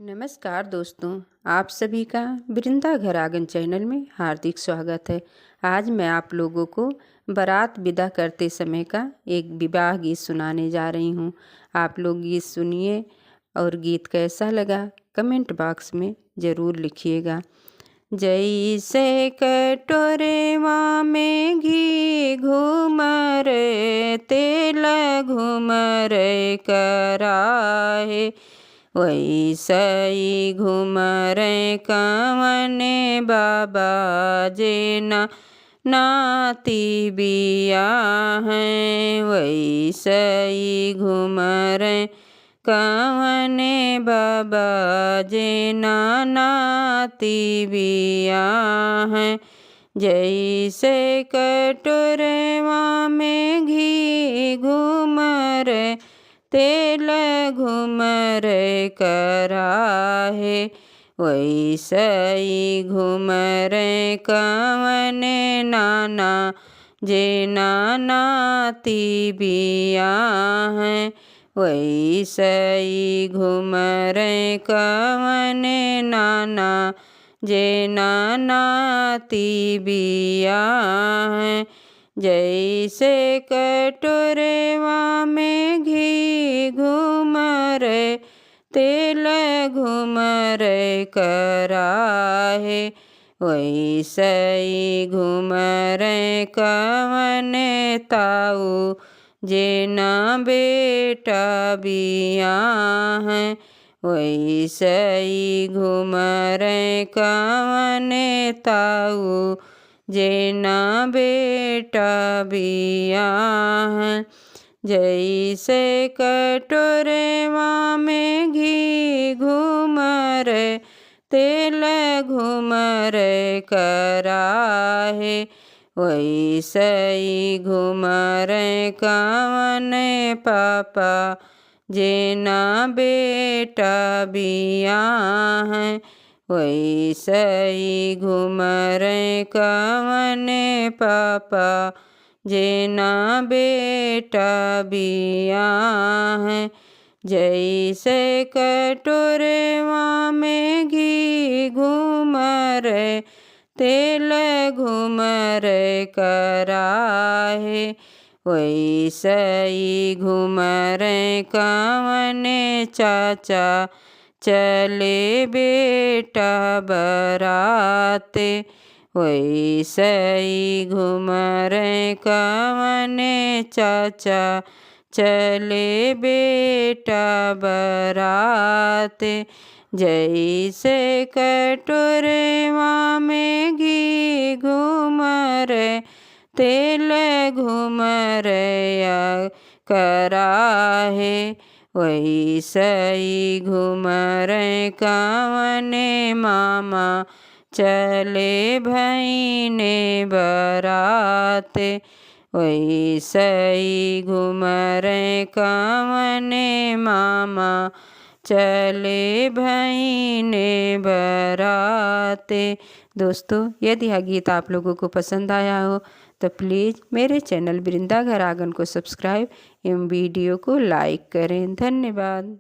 नमस्कार दोस्तों, आप सभी का वृंदा घर आंगन चैनल में हार्दिक स्वागत है। आज मैं आप लोगों को बारात विदा करते समय का एक विवाह गीत सुनाने जा रही हूँ। आप लोग गीत सुनिए और गीत कैसा लगा कमेंट बॉक्स में ज़रूर लिखिएगा। जैसे कटोरेवा में घी घूमर तेल घूमर कराहे, वैसई घूमर कवने बाबा जेना नाती बिया हैं। वैसई घूमर कवने बाबा जेना नाती बिया हैं। जैसे कटोरवा में घी घूमर तेल घूमर कराहे, वैसई घूमर कवने नाना जेना नाती बिया हैं। वैसई घूमर कवने नाना जेना नाती बिया हैं। जैसे कटोरेवा में घी घूमर तेल घूमर कराहे, वैसई घूमर कवने ताऊ जेना बेटा बिया हैं। वैसई घूमर कवने ताऊ जेना बेटा बिया हैं। जैसे कटोरेवा में घी घूमर तेल घूमर कराहे, वैसई घूमर कवने पापा जेना बेटा बिया हैं। वैसई घूमर कवने पापा जेना बेटा बिया हैं। जैसे कटोरेवा में घी घूमर तेल घूमर कराहे, वैसई घूमर कवने चाचा चले बेटा बराते, वैसई घूमर कवने चाचा चले बेटा बराते। जैसे कटोरेवा में घी घूमर तेल घूमर कराहे, वैसई घूमर कवने मामा चले भैने बराते, वैसई घूमर कवने मामा चले भैने बराते। दोस्तों, यदि यह गीत आप लोगों को पसंद आया हो तो प्लीज़ मेरे चैनल वृंदा घर आंगन को सब्सक्राइब एवं वीडियो को लाइक करें। धन्यवाद।